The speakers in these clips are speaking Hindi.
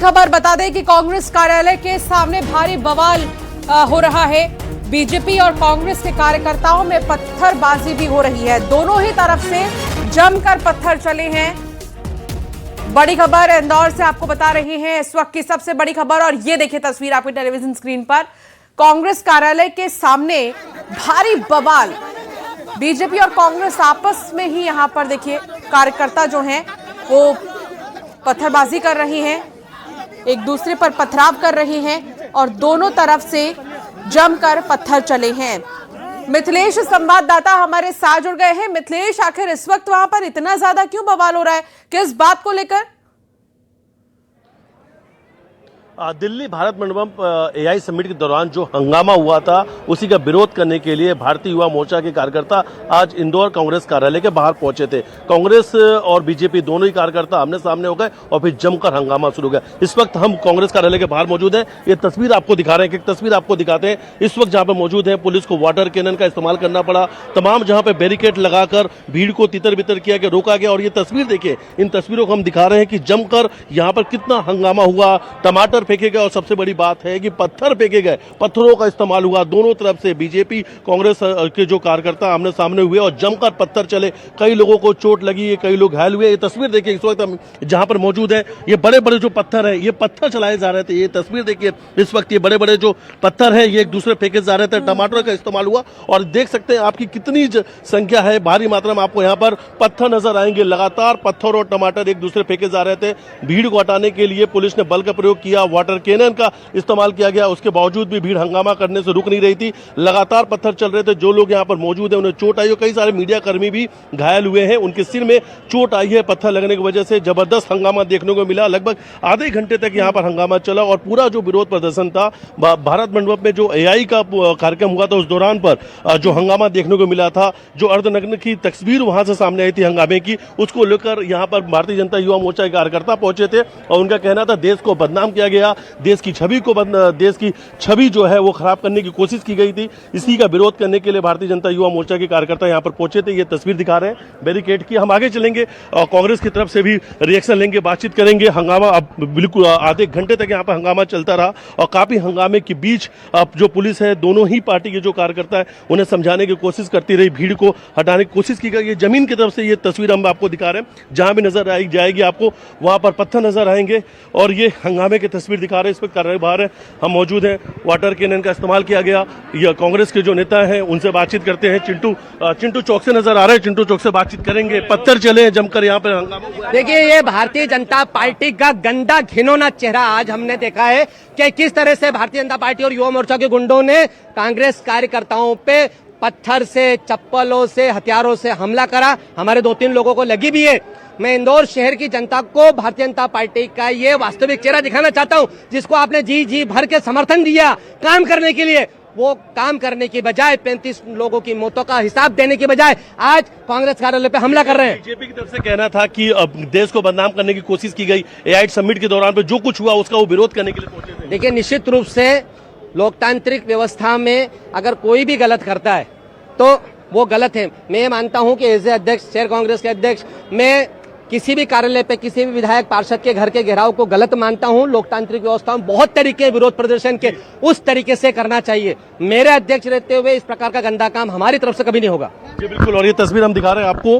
खबर बता दें कि कांग्रेस कार्यालय के सामने भारी बवाल हो रहा है। बीजेपी और कांग्रेस के कार्यकर्ताओं में पत्थरबाजी भी हो रही है। दोनों ही तरफ से जमकर पत्थर चले हैं। बड़ी खबर इंदौर से आपको बता रहे हैं इस वक्त की सबसे बड़ी खबर। और ये देखिए तस्वीर आपकी टेलीविजन स्क्रीन पर, कांग्रेस कार्यालय के सामने भारी बवाल। बीजेपी और कांग्रेस आपस में ही यहां पर देखिए कार्यकर्ता जो हैं वो पत्थरबाजी कर रहे हैं, एक दूसरे पर पथराव कर रहे हैं और दोनों तरफ से जमकर पत्थर चले हैं। मिथिलेश संवाददाता हमारे साथ जुड़ गए हैं। मिथिलेश, आखिर इस वक्त वहां पर इतना ज्यादा क्यों बवाल हो रहा है, किस बात को लेकर? दिल्ली भारत मंडपम एआई समिट के दौरान जो हंगामा हुआ था उसी का विरोध करने के लिए भारतीय युवा मोर्चा के कार्यकर्ता आज इंदौर कांग्रेस कार्यालय के बाहर पहुंचे थे। कांग्रेस और बीजेपी दोनों ही कार्यकर्ता आमने सामने हो गए और फिर जमकर हंगामा शुरू हो गया। इस वक्त हम कांग्रेस कार्यालय के बाहर मौजूद हैं। ये तस्वीर आपको दिखा रहे हैं, एक तस्वीर आपको दिखाते हैं। इस वक्त जहां पर मौजूद है, पुलिस को वाटर कैनन का इस्तेमाल करना पड़ा, तमाम जहां पर बैरिकेड लगाकर भीड़ को तितर बितर किया गया, रोका गया। और ये तस्वीर देखिए, इन तस्वीरों को हम दिखा रहे हैं कि जमकर यहाँ पर कितना हंगामा हुआ। टमाटर फेंके गए और सबसे बड़ी बात है कि पत्थर फेंके गए, पत्थरों का इस्तेमाल हुआ। दोनों तरफ से बीजेपी कांग्रेस के जो कार्यकर्ता आमने सामने हुए और जमकर पत्थर चले। कई लोगों को चोट लगी, कई लोग घायल हुए। ये तस्वीर देखिए, इस वक्त हम जहां पर मौजूद है, ये बड़े बड़े जो पत्थर है, ये पत्थर चलाए जा रहे थे। ये तस्वीर देखिए, इस वक्त ये बड़े बड़े जो पत्थर है ये एक दूसरे फेंके जा रहे थे। टमाटर का इस्तेमाल हुआ और देख सकते हैं आपकी कितनी संख्या है, भारी मात्रा में आपको यहाँ पर पत्थर नजर आएंगे। लगातार पत्थर और टमाटर एक दूसरे फेंके जा रहे थे। भीड़ को हटाने के लिए पुलिस ने बल का प्रयोग किया, वाटर कैनन का इस्तेमाल किया गया। उसके बावजूद भी भीड़ हंगामा करने से रुक नहीं रही थी। लगातार पत्थर चल रहे थे। जो लोग यहाँ पर मौजूद हैं उन्हें चोट आई है। कई सारे मीडिया कर्मी भी घायल हुए हैं, उनके सिर में चोट आई है पत्थर लगने की वजह से। जबरदस्त हंगामा देखने को मिला। लगभग आधे घंटे तक यहाँ पर हंगामा चला और पूरा जो विरोध प्रदर्शन था भारत मंडपम में जो एआई का कार्यक्रम हुआ था उस दौरान पर जो हंगामा देखने को मिला था, जो अर्धनग्न की तस्वीर वहां से सामने आई थी हंगामे की, उसको लेकर यहाँ पर भारतीय जनता युवा मोर्चा के कार्यकर्ता पहुंचे थे और उनका कहना था देश को बदनाम किया गया, देश की छवि जो है वो खराब करने की कोशिश की गई थी। इसी का विरोध करने के लिए भारतीय जनता युवा मोर्चा के कार्यकर्ता यहाँ पर पहुंचे थे। ये तस्वीर दिखा रहे हैं बैरिकेड की। हम आगे चलेंगे और कांग्रेस की तरफ से भी रिएक्शन लेंगे, बातचीत करेंगे। हंगामा अब बिल्कुल आधे घंटे तक यहाँ पर हंगामा चलता रहा और काफी हंगामे के बीच अब जो पुलिस है, दोनों ही पार्टी के जो कार्यकर्ता है उन्हें समझाने की कोशिश करती रही, भीड़ को हटाने की कोशिश की गई। ये जमीन की तरफ से ये तस्वीर हम आपको दिखा रहे हैं, जहां भी नजर आई जाएगी आपको वहां पर पत्थर नजर आएंगे और ये हंगामे की तस्वीर दिखा रहे हैं। इस पर कार्रवाई बाहर है, हम मौजूद हैं। वाटर कैनन का इस्तेमाल किया गया। ये कांग्रेस के जो नेता हैं उनसे बातचीत करते हैं। चिंटू चौक से नजर आ रहे हैं, चिंटू चौक से बातचीत करेंगे। पत्थर चले जमकर यहाँ पर हंगामा हुआ। देखिए, ये भारतीय जनता पार्टी का गंदा घिनौना चेहरा आज हमने देखा है कि किस तरह से भारतीय जनता पार्टी और युवा मोर्चा के गुंडों ने कांग्रेस कार्यकर्ताओं पे पत्थर से, चप्पलों से, हथियारों से हमला करा। हमारे 2-3 लोगों को लगी भी है। मैं इंदौर शहर की जनता को भारतीय जनता पार्टी का ये वास्तविक चेहरा दिखाना चाहता हूं, जिसको आपने जी भर के समर्थन दिया काम करने के लिए। वो काम करने की बजाय 35 लोगों की मौतों का हिसाब देने की बजाय आज कांग्रेस कार्यालय पे हमला कर रहे हैं। बीजेपी की तरफ से कहना था कि अब देश को बदनाम करने की कोशिश की गई। एआई समिट के दौरान पे जो कुछ हुआ उसका वो विरोध करने के लिए पहुंचे थे। देखिए, निश्चित रूप से लोकतांत्रिक व्यवस्था में अगर कोई भी गलत करता है तो वो गलत है। मैं मानता हूं कि एज ए अध्यक्ष, शहर कांग्रेस के अध्यक्ष, मैं किसी भी कार्यालय पे किसी भी विधायक पार्षद के घर के घेराव को गलत मानता हूं। लोकतांत्रिक व्यवस्था में बहुत तरीके विरोध प्रदर्शन के उस तरीके से करना चाहिए। मेरे अध्यक्ष रहते हुए इस प्रकार का गंदा काम हमारी तरफ से कभी नहीं होगा। जी बिल्कुल। और ये तस्वीर हम दिखा रहे हैं आपको,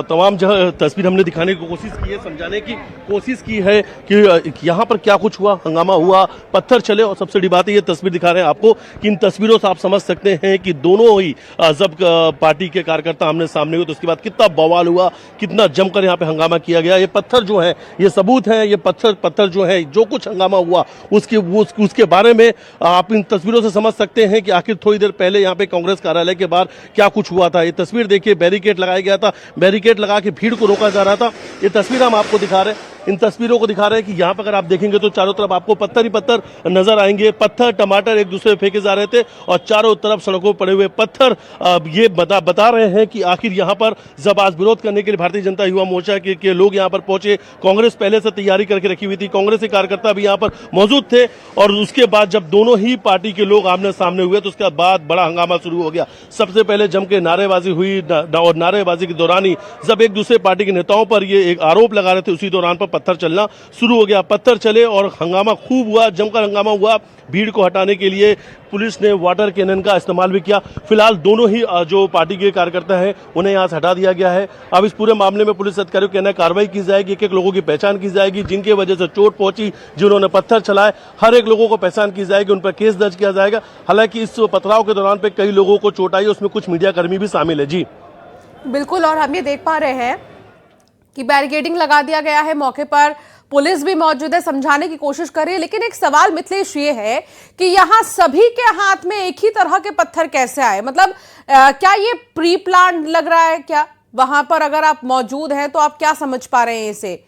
तमाम जगह तस्वीर हमने दिखाने की कोशिश की है, समझाने की कोशिश की है कि यहाँ पर क्या कुछ हुआ, हंगामा हुआ, पत्थर चले। और सबसे बड़ी बात है ये तस्वीर दिखा रहे हैं आपको कि इन तस्वीरों से आप समझ सकते हैं कि दोनों ही जब पार्टी के कार्यकर्ता आमने सामने हुए तो उसके बाद कितना बवाल हुआ, कितना जमकर यहाँ पे हंगामा किया गया। ये पत्थर जो है ये सबूत है। ये पत्थर जो है, जो कुछ हंगामा हुआ उसके बारे में आप इन तस्वीरों से समझ सकते हैं कि आखिर थोड़ी देर पहले यहाँ पे कांग्रेस कार्यालय के बाहर क्या कुछ हुआ था। ये तस्वीर देखिए, बैरिकेड लगाया गया था, बैरिकेड लगा के भीड़ को रोका जा रहा था। ये तस्वीर हम आपको दिखा रहे हैं। इन तस्वीरों को दिखा रहे हैं कि यहाँ पर अगर आप देखेंगे तो चारों तरफ आपको पत्थर ही पत्थर नजर आएंगे। पत्थर टमाटर एक दूसरे फेंके जा रहे थे और चारों तरफ सड़कों पर पड़े हुए पत्थर ये बता रहे हैं कि आखिर यहाँ पर जब आज विरोध करने के लिए भारतीय जनता युवा मोर्चा के लोग यहाँ पर पहुंचे। कांग्रेस पहले से तैयारी करके रखी हुई थी, कांग्रेस के कार्यकर्ता भी यहाँ पर मौजूद थे और उसके बाद जब दोनों ही पार्टी के लोग आमने सामने हुए तो उसके बाद बड़ा हंगामा शुरू हो गया। सबसे पहले जम के नारेबाजी हुई और नारेबाजी के दौरान ही जब एक दूसरे पार्टी के नेताओं पर ये एक आरोप लगा रहे थे उसी दौरान पर पत्थर चलना शुरू हो गया। पत्थर चले और हंगामा खूब हुआ, जमकर हंगामा हुआ। भीड़ को हटाने के लिए पुलिस ने वाटर कैनन का इस्तेमाल भी किया। फिलहाल दोनों ही जो पार्टी के कार्यकर्ता हैं उन्हें यहाँ से हटा दिया गया है। अब इस पूरे मामले में पुलिस अधिकारियों का कहना है कार्रवाई की जाएगी, एक एक लोगों की पहचान की जाएगी जिनके वजह से चोट पहुंची, जिन्होंने पत्थर चलाए, हर एक लोगों को पहचान की जाएगी, उन पर केस दर्ज किया जाएगा। हालांकि इस पथराव के दौरान पे कई लोगों को चोट आई, उसमें कुछ मीडियाकर्मी भी शामिल है। जी बिल्कुल, और हम ये देख पा रहे हैं कि बैरिकेडिंग लगा दिया गया है, मौके पर पुलिस भी मौजूद है, समझाने की कोशिश कर रही है। लेकिन एक सवाल मिथिलेश ये है कि यहाँ सभी के हाथ में एक ही तरह के पत्थर कैसे आए? मतलब क्या ये प्री प्लान लग रहा है क्या? वहां पर अगर आप मौजूद हैं तो आप क्या समझ पा रहे हैं इसे?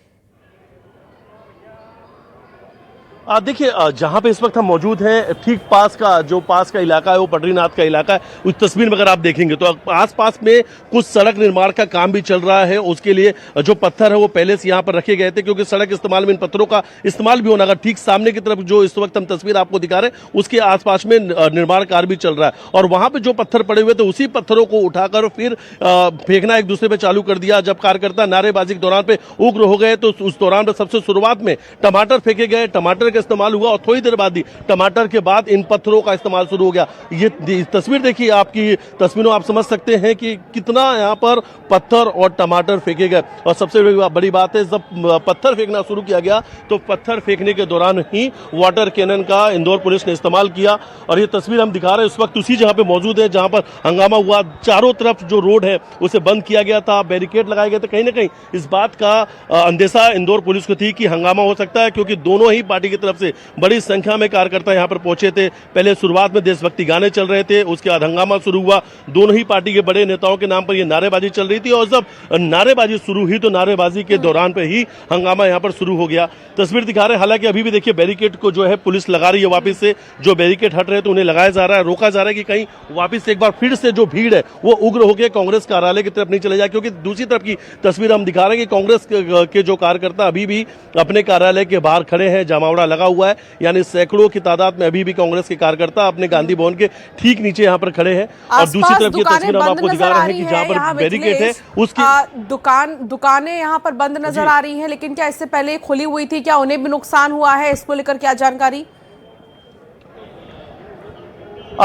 देखिए, जहां पे इस वक्त हम मौजूद हैं ठीक पास का इलाका है वो पटरीनाथ का इलाका है। उस तस्वीर में अगर आप देखेंगे तो आसपास में कुछ सड़क निर्माण का काम भी चल रहा है। उसके लिए जो पत्थर है वो पहले से यहां पर रखे गए थे क्योंकि सड़क इस्तेमाल में इन पत्थरों का इस्तेमाल भी होना। अगर ठीक सामने की तरफ जो इस वक्त हम तस्वीर आपको दिखा रहे हैं उसके आसपास में निर्माण कार्य भी चल रहा है और वहां पर जो पत्थर पड़े हुए थे उसी पत्थरों को उठाकर फिर फेंकना एक दूसरे पे चालू कर दिया। जब कार्यकर्ता नारेबाजी के दौरान पे उग्र हो गए तो उस दौरान पे सबसे शुरुआत में टमाटर फेंके गए, टमाटर इस्तेमाल हुआ और थोड़ी देर बाद ही टमाटर के बाद इन पत्थरों का इस्तेमाल शुरू हो गया। ये तस्वीर देखिए, आपकी तस्वीरों आप समझ सकते हैं कि कितना यहाँ पर पत्थर और टमाटर फेंके गए। और सबसे बड़ी बात है जब पत्थर फेंकना शुरू किया गया तो पत्थर फेंकने के दौरान ही वाटर कैनन का इंदौर पुलिस ने इस्तेमाल किया। और ये तस्वीर हम दिखा रहे हैं इस वक्त उसी जगह पे मौजूद है जहां पर हंगामा हुआ। चारों तरफ जो रोड है उसे बंद किया गया था, बैरिकेड लगाए गए थे। कहीं ना कहीं इस बात का अंदेशा इंदौर पुलिस को थी कि हंगामा हो सकता है क्योंकि दोनों ही पार्टी की तरफ से बड़ी संख्या में कार्यकर्ता यहां पर पहुंचे थे। पहले शुरुआत में देशभक्ति गाने चल रहे थे, उसके बाद हंगामा शुरू हुआ। दोनों ही पार्टी के बड़े नेताओं के नाम पर यह नारेबाजी चल रही थी और जब नारेबाजी शुरू हुई तो नारेबाजी के दौरान पे ही हंगामा यहां पर शुरू हो गया। तस्वीर दिखा रहे हैं, हालांकि अभी भी देखिए बैरिकेड को जो है पुलिस लगा रही है वापस से। जो बैरिकेड हट रहे थे उन्हें लगाया जा रहा है, रोका जा रहा है कि कहीं वापस से एक बार फिर से जो भीड़ है वो उग्र होकर कांग्रेस कार्यालय की तरफ नहीं चले जाए। क्योंकि दूसरी तरफ की तस्वीर हम दिखा रहे हैं कि कांग्रेस के जो कार्यकर्ता अभी भी अपने कार्यालय के बाहर खड़े हैं, जमावड़ा लगा हुआ है, यानी सैकड़ों की तादाद में अभी भी कांग्रेस के कार्यकर्ता अपने गांधी भवन के ठीक नीचे यहाँ पर खड़े हैं। और दूसरी तरफ की तस्वीर हम आपको दिखा रहे हैं कि जहाँ पर बैरिकेड है उसकी दुकानें यहाँ पर बंद नजर आ रही हैं। लेकिन क्या इससे पहले खुली हुई थी, क्या उन्हें भी नुकसान हुआ है? इसको लेकर क्या जानकारी?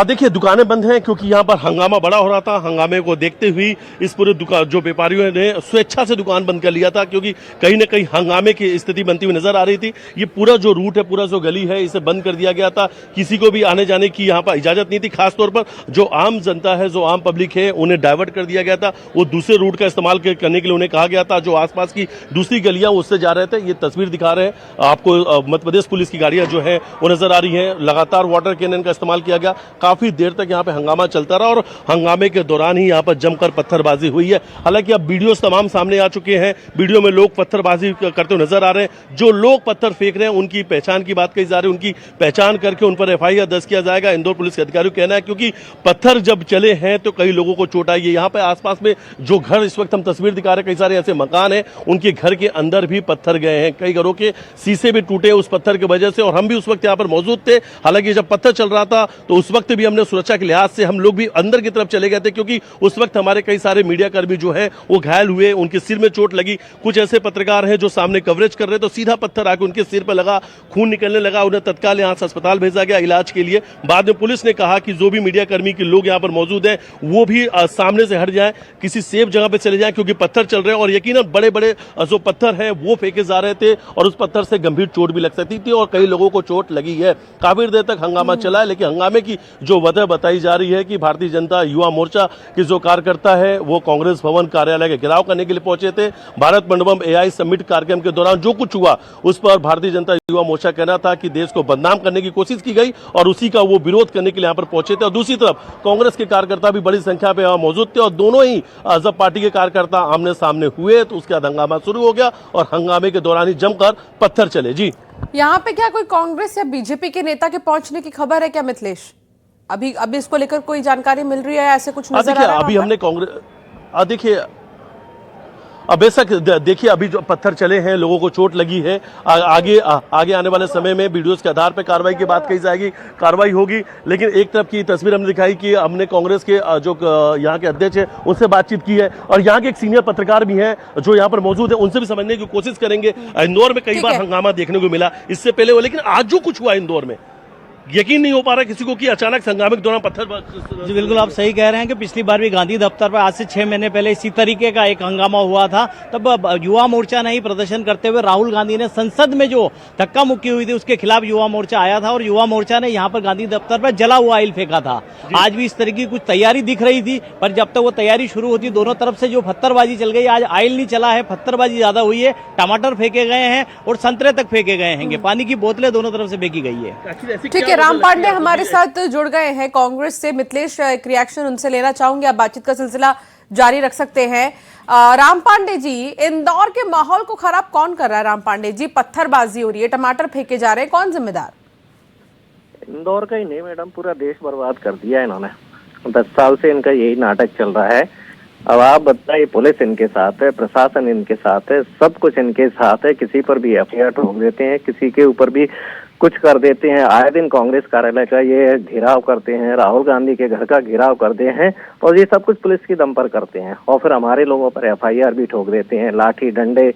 देखिए, दुकानें बंद हैं क्योंकि यहाँ पर हंगामा बड़ा हो रहा था। हंगामे को देखते हुए इस पूरे दुकान जो व्यापारियों ने स्वेच्छा से दुकान बंद कर लिया था क्योंकि कहीं ना कहीं हंगामे की स्थिति बनती हुई नजर आ रही थी। ये पूरा जो रूट है, पूरा जो गली है, इसे बंद कर दिया गया था। किसी को भी आने जाने की यहाँ पर इजाजत नहीं थी। खासतौर पर जो आम जनता है, जो आम पब्लिक है, उन्हें डाइवर्ट कर दिया गया था। वो दूसरे रूट का इस्तेमाल करने के लिए उन्हें कहा गया था। जो आसपास की दूसरी गलियां उससे जा रहे थे। ये तस्वीर दिखा रहे हैं आपको, मध्य प्रदेश पुलिस की गाड़ियां जो है वो नजर आ रही है। लगातार वाटर कैनन का इस्तेमाल किया गया, काफी देर तक यहाँ पे हंगामा चलता रहा और हंगामे के दौरान ही यहाँ पर जमकर पत्थरबाजी हुई है। हालांकि अब वीडियोस तमाम सामने आ चुके हैं। वीडियो में लोग पत्थरबाजी करते हुए नजर आ रहे हैं। जो लोग पत्थर फेंक रहे हैं उनकी पहचान की बात कही जा रही है, उनकी पहचान करके उन पर एफआईआर दर्ज किया जाएगा, इंदौर पुलिस के अधिकारियों का कहना है। क्योंकि पत्थर जब चले हैं तो कई लोगों को चोट आई है। यहाँ पे आसपास में जो घर इस वक्त हम तस्वीर दिखा रहे हैं, कई सारे ऐसे मकान है, उनके घर के अंदर भी पत्थर गए हैं। कई घरों के शीशे भी टूटे उस पत्थर की वजह से। और हम भी उस वक्त यहाँ पर मौजूद थे। हालांकि जब पत्थर चल रहा था तो उस वक्त भी हमने सुरक्षा के लिहाज से हम लोग भी अंदर की तरफ चले गए थे क्योंकि उस वक्त हमारे कई सारे मीडिया कर्मी जो है वो घायल हुए, उनके सिर में चोट लगी। कुछ ऐसे पत्रकार हैं जो सामने कवरेज कर रहे तो सीधा पत्थर आके उनके सिर पर लगा, खून निकलने लगा। उन्हें तत्काल यहां से अस्पताल भेजा गया इलाज के लिए। बाद में पुलिस ने कहा कि जो भी मीडिया कर्मी के लोग यहां पर मौजूद हैं वो भी सामने से हट जाएं, किसी सेफ जगह पे चले जाएं क्योंकि पत्थर चल रहे हैं। और यकीनन बड़े बड़े जो पत्थर हैं वो फेंके जा रहे थे और उस पत्थर से गंभीर चोट भी लग सकती थी और कई लोगों को चोट लगी है। काफी देर तक हंगामा चला है, लेकिन हंगामे की जो वजह बताई जा रही है कि भारतीय जनता युवा मोर्चा के जो कार्यकर्ता है वो कांग्रेस भवन कार्यालय के घेराव करने के लिए पहुंचे थे। भारत मंडपम एआई समिट कार्यक्रम के दौरान जो कुछ हुआ उस पर भारतीय जनता युवा मोर्चा कहना था कि देश को बदनाम करने की कोशिश की गई और उसी का वो विरोध करने के लिए यहाँ पर पहुंचे थे। और दूसरी तरफ कांग्रेस के कार्यकर्ता भी बड़ी संख्या में यहाँ मौजूद थे और दोनों ही जब पार्टी के कार्यकर्ता आमने सामने हुए तो उसके बाद हंगामा शुरू हो गया और हंगामे के दौरान ही जमकर पत्थर चले। जी, यहाँ पे क्या कोई कांग्रेस या बीजेपी के नेता के पहुंचने की खबर है क्या मिथिलेश? अभी इसको लेकर कोई जानकारी मिल रही है? ऐसे कुछ नजर आ रहा है? अभी हमने कांग्रेस देखिए अब बेशक देखिए अभी जो पत्थर चले हैं, लोगों को चोट लगी है, आगे आने वाले समय में वीडियोस के आधार पर कार्रवाई की बात कही जाएगी, कार्रवाई होगी। लेकिन एक तरफ की तस्वीर हमने दिखाई कि हमने कांग्रेस के जो यहाँ के अध्यक्ष है उनसे बातचीत की है, और यहाँ के एक सीनियर पत्रकार भी हैं जो यहाँ पर मौजूद है, उनसे भी समझने की कोशिश करेंगे। इंदौर में कई बार हंगामा देखने को मिला इससे पहले, लेकिन आज जो कुछ हुआ इंदौर में यकीन नहीं हो पा रहा किसी को कि अचानक हंगामे के दौरान पत्थर। जी बिल्कुल, आप सही कह रहे हैं कि पिछली बार भी गांधी दफ्तर पर आज से 6 महीने पहले इसी तरीके का एक हंगामा हुआ था। तब युवा मोर्चा नहीं प्रदर्शन करते हुए राहुल गांधी ने संसद में जो धक्का मुक्की हुई थी उसके खिलाफ युवा मोर्चा आया था, और युवा मोर्चा ने यहाँ पर गांधी दफ्तर पर जला हुआ आइल फेंका था। आज भी इस तरह की कुछ तैयारी दिख रही थी, पर जब तक वो तैयारी शुरू होती दोनों तरफ से जो पत्थरबाजी चल गई, आज आइल नहीं चला है, पत्थरबाजी ज्यादा हुई है, टमाटर फेंके गए हैं और संतरे तक फेंके गए हैं, पानी की बोतलें दोनों तरफ से फेंकी गई है। ठीक है, राम पांडे हमारे साथ जुड़ गए हैं कांग्रेस से। मिथिलेश, एक रिएक्शन उनसे लेना चाहूंगी, आप बातचीत का सिलसिला जारी रख सकते हैं। राम पांडे जी, इंदौर के माहौल को खराब कौन कर रहा है? राम पांडे जी, पत्थरबाजी हो रही है, टमाटर फेंके जा रहे हैं, कौन जिम्मेदार? इंदौर का ही नहीं मैडम, पूरा देश बर्बाद कर दिया इन्होंने। 10 साल से इनका यही नाटक चल रहा है। अब आप बताइए, पुलिस इनके साथ है, प्रशासन इनके साथ है, सब कुछ इनके साथ है। किसी पर भी एफआईआर ठोक देते हैं, किसी के ऊपर भी कुछ कर देते हैं। आए दिन कांग्रेस कार्यालय का ये घेराव करते हैं, राहुल गांधी के घर का घेराव करते हैं, और ये सब कुछ पुलिस की दम पर करते हैं। और फिर हमारे लोगों पर एफआईआर भी ठोक देते हैं, लाठी डंडे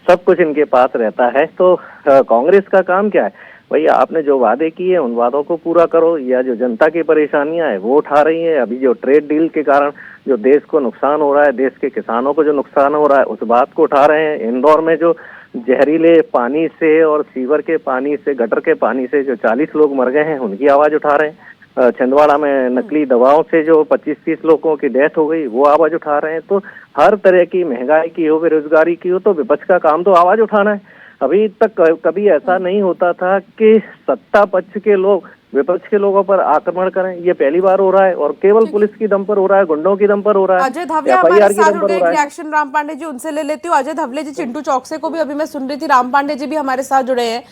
सब कुछ इनके पास रहता है। तो कांग्रेस का काम क्या है? भैया आपने जो वादे किए उन वादों को पूरा करो, या जो जनता की परेशानियां है वो उठा रही है। अभी जो ट्रेड डील के कारण जो देश को नुकसान हो रहा है, देश के किसानों को जो नुकसान हो रहा है, उस बात को उठा रहे हैं। इंदौर में जो जहरीले पानी से और सीवर के पानी से, गटर के पानी से जो 40 लोग मर गए हैं, उनकी आवाज उठा रहे हैं। छिंदवाड़ा में नकली दवाओं से जो 25-30 लोगों की डेथ हो गई, वो आवाज उठा रहे हैं। तो हर तरह की, महंगाई की हो, बेरोजगारी की हो, तो विपक्ष का काम तो आवाज उठाना है। अभी तक कभी ऐसा नहीं होता था कि सत्ता पक्ष के लोग विपक्ष के लोगों पर आक्रमण करें, ये पहली बार हो रहा है, और केवल पुलिस की दम पर हो रहा है, गुंडों की दम पर हो रहा है। अजय धवले हमारे साथ जुड़ गए, रिएक्शन राम पांडे जी उनसे ले लेती हूँ। अजय धवले जी, चिंटू चौकसे को भी अभी मैं सुन रही थी, राम पांडे जी भी हमारे साथ जुड़े हैं।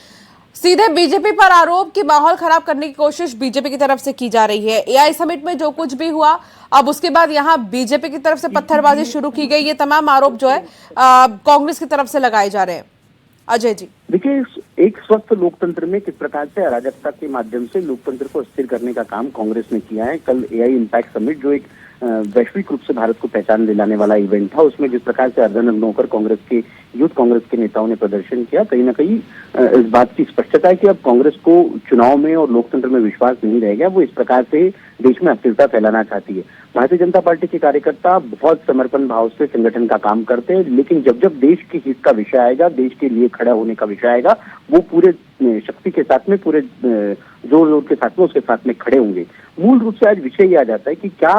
सीधे बीजेपी पर आरोप कि माहौल खराब करने की कोशिश बीजेपी की तरफ से की जा रही है। एआई समिट में जो कुछ भी हुआ, अब उसके बाद यहाँ बीजेपी की तरफ से पत्थरबाजी शुरू की गई, ये तमाम आरोप जो है कांग्रेस की तरफ से लगाए जा रहे हैं। अजय जी, देखिए, एक स्वस्थ लोकतंत्र में किस प्रकार से अराजकता के माध्यम से लोकतंत्र को स्थिर करने का काम कांग्रेस ने किया है। कल एआई इम्पैक्ट समिट, जो एक वैश्विक रूप से भारत को पहचान दिलाने वाला इवेंट था, उसमें जिस प्रकार से अर्धनग्न होकर कांग्रेस के यूथ कांग्रेस के नेताओं ने प्रदर्शन किया, कहीं ना कहीं इस बात की स्पष्टता है कि अब कांग्रेस को चुनाव में और लोकतंत्र में विश्वास नहीं रह गया। वो इस प्रकार से देश में अस्थिरता फैलाना चाहती है। भारतीय जनता पार्टी के कार्यकर्ता बहुत समर्पण भाव से संगठन का काम करते हैं, लेकिन जब जब देश के हित का विषय आएगा, देश के लिए खड़ा होने का विषय आएगा, वो पूरे शक्ति के साथ में, पूरे जोर जोर के साथ में उसके साथ में खड़े होंगे। मूल रूप से आज विषय ये आ जाता है कि क्या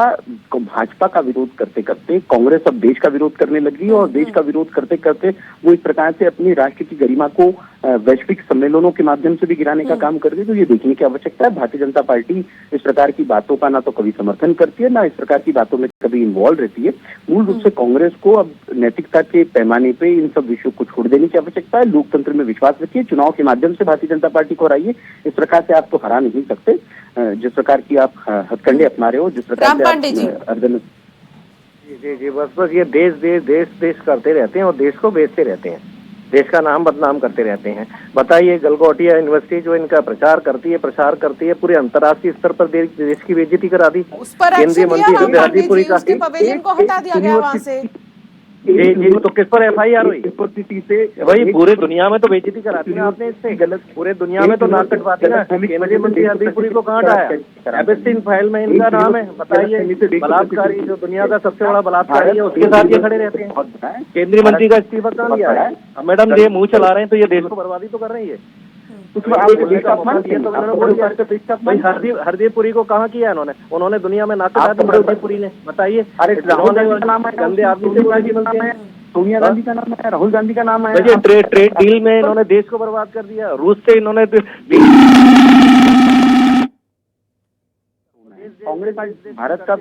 भाजपा का विरोध करते करते कांग्रेस अब देश का विरोध करने लगी, और देश का विरोध करते करते वो इस प्रकार से अपनी राष्ट्र की गरिमा को वैश्विक सम्मेलनों के माध्यम से भी गिराने का काम कर रही है। तो ये देखने की आवश्यकता है। भारतीय जनता पार्टी इस प्रकार की बातों का ना तो कभी समर्थन करती है, ना इस प्रकार की बातों में कभी इन्वॉल्व रहती है। मूल रूप से कांग्रेस को अब नैतिकता के पैमाने पे इन सब विषयों को छोड़ देने की आवश्यकता है। लोकतंत्र में विश्वास रखिए, चुनाव के माध्यम से भारतीय जनता पार्टी को हराइए। इस प्रकार से आप तो हरा नहीं सकते, जिस प्रकार की आप हथकंडे अपना रहे हो, जिस प्रकार से अर्धन। जी, बस ये देश देश देश देश करते रहते हैं और देश को बेचते रहते हैं, देश का नाम बदनाम करते रहते हैं। बताइए, गलगोटिया यूनिवर्सिटी जो इनका प्रचार करती है, पूरे अंतर्राष्ट्रीय स्तर पर देश की बेइज्जती करा दी। केंद्रीय मंत्री उसके पवेलियन को हटा दिया गया वहां से। जी, तो किस पर एफआईआर हुई? वही पूरे दुनिया में तो बेइज्जती कराती है आपने, इससे गलत पूरे दुनिया में तो नाक कटवाती ना। केंद्रीय मंत्री हरदीपुरी को कहाँ हटाया? एपिस्टीन फाइल में इनका नाम है। बताइए, बलात्कारी जो दुनिया का सबसे बड़ा बलात्कारी है, उसके साथ ये खड़े रहते हैं। केंद्रीय मंत्री का इस्तीफा कहाँ दिया है? मैडम ये मुंह चला रहे हैं तो ये देश को बर्बादी तो कर रही है। हरदीपुरी को कहाँ किया इन्होंने? उन्होंने दुनिया में नाक कटा दी हरदीपुरी ने। बताइए, अरे राहुल गांधी का नाम है, गंदे आदमी से मिलते हैं। सोनिया गांधी का नाम है, राहुल गांधी का नाम है। ट्रेड डील में इन्होंने देश को बर्बाद कर दिया। रूस से इन्होंने कांग्रेस भारत का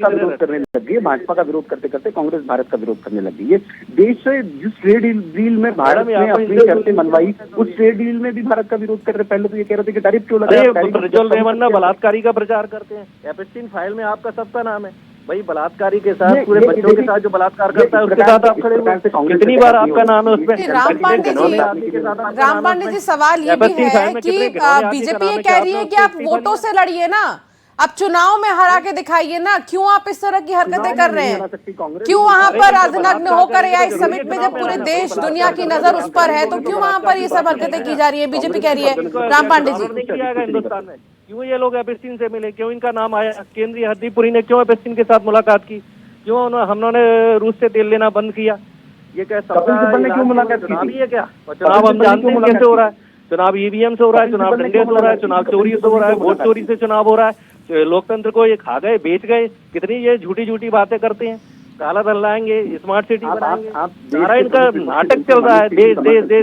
विरोध करने लगी है। भाजपा का विरोध करते करते कांग्रेस भारत का विरोध करने लगी है। देश से जिस ट्रेड डील में भारत ने अपनी शर्तें मनवाई, उस ट्रेड डील में भी भारत का विरोध कर रहे। पहले तो ये कह रहे थे कि टैरिफ क्यों लगा। प्रज्वल रेवन्ना बलात्कारी का प्रचार करते हैं। एपिस्टीन फाइल में आपका सबका नाम है। भाई बलात्कारी के साथ, पूरे बच्चों के साथ जो बलात्कार करता है उसके साथ आप खड़े हुए, कितनी बार आपका नाम है उसमें? राम पांडे जी सवाल ये भी है कि बीजेपी ये कह रही है कि आप वोटों से लड़िए ना, अब चुनाव में हरा के दिखाइए ना, क्यों आप इस तरह की हरकतें कर रहे हैं? क्यों वहां पर अर्धनग्न होकर एआई समिट में, जब पूरे देश दुनिया की नजर उस पर है, तो क्यों वहां पर ये सब हरकतें की जा रही है? बीजेपी कह रही है। राम पांडे जी, हिंदुस्तान में क्यों ये लोग एपिस्टीन से मिले, क्यों इनका नाम आया? केंद्रीय हरदीप पुरी ने क्यों एपिस्टीन के साथ मुलाकात की? क्यों हमने रूस से तेल लेना बंद किया? ये क्या क्यों मुलाकात की है? क्या चुनाव हम जानते हैं कैसे हो रहा है? चुनाव ईवीएम से हो रहा है, चुनाव डंडे से हो रहा है, चुनाव चोरी से हो रहा है, वोट चोरी से चुनाव हो रहा है। लोकतंत्र को ये खा गए, बेच गए, कितनी ये झूठी झूठी बातें करते हैं। काला धन लाएंगे, स्मार्ट सिटी बनाएंगे, सारा इनका नाटक चल रहा है।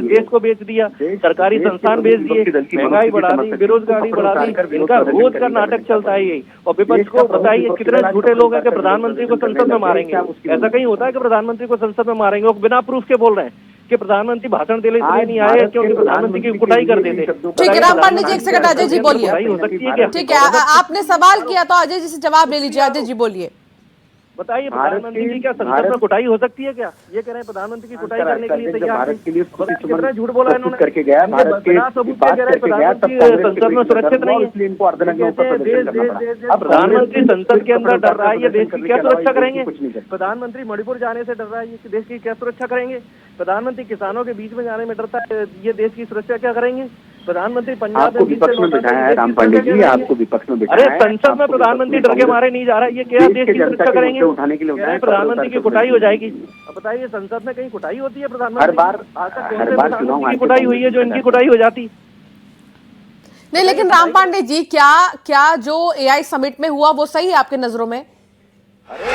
देश को बेच दिया, सरकारी संस्थान बेच दिए, महंगाई बढ़ा दी, बेरोजगारी बढ़ा दी, इनका रोज का नाटक चलता है यही। और विपक्ष को बताइए कितने झूठे लोग हैं कि प्रधानमंत्री को संसद में मारेंगे। ऐसा कहीं होता है कि प्रधानमंत्री को संसद में मारेंगे? वो बिना प्रूफ के बोल रहे हैं कि प्रधानमंत्री भाषण देने इसलिए नहीं आए क्योंकि प्रधानमंत्री की कुटाई कर देते। ठीक है राम पांडे जी, एक सेकंड, अजय जी बोलिए। हो सकती है क्या? ठीक है, आपने सवाल किया तो अजय जी से जवाब ले लीजिए। अजय जी बोलिए। बताइए, प्रधानमंत्री की क्या संसद में कुटाई हो सकती है क्या? ये कह रहे हैं प्रधानमंत्री की कुटाई करने के लिए तैयार। भारत के लिए कितना झूठ बोला इन्होंने करके गया, भारत के सबूत कह रहे हैं प्रधानमंत्री संसद में सुरक्षित नहीं है, इसलिए इनको अर्धनग्न होकर प्रदर्शन करना पड़ा। अब प्रधानमंत्री संसद के अंदर डर रहा है, ये देश की क्या सुरक्षा करेंगे? प्रधानमंत्री मणिपुर जाने से डर रहा है, ये देश की क्या सुरक्षा करेंगे? प्रधानमंत्री किसानों के बीच में जाने में डरता है, ये देश की सुरक्षा क्या करेंगे? प्रधानमंत्री पंजाब आपको विपक्ष में बिठाया है राम पांडे जी, आपको विपक्ष में बिठाया है। अरे संसद में प्रधानमंत्री डर के मारे नहीं जा रहा है, ये क्या देश की सुरक्षा करेंगे? उठाने के लिए प्रधानमंत्री की कुटाई हो जाएगी। अब बताइए, संसद में कहीं कुटाई होती है? प्रधानमंत्री हर बार प्रधानमंत्री की कुटाई हुई है जो इनकी कुटाई हो जाती? नहीं, लेकिन राम पांडे जी, क्या जो एआई समिट में हुआ वो सही है आपके नजरों में? अरे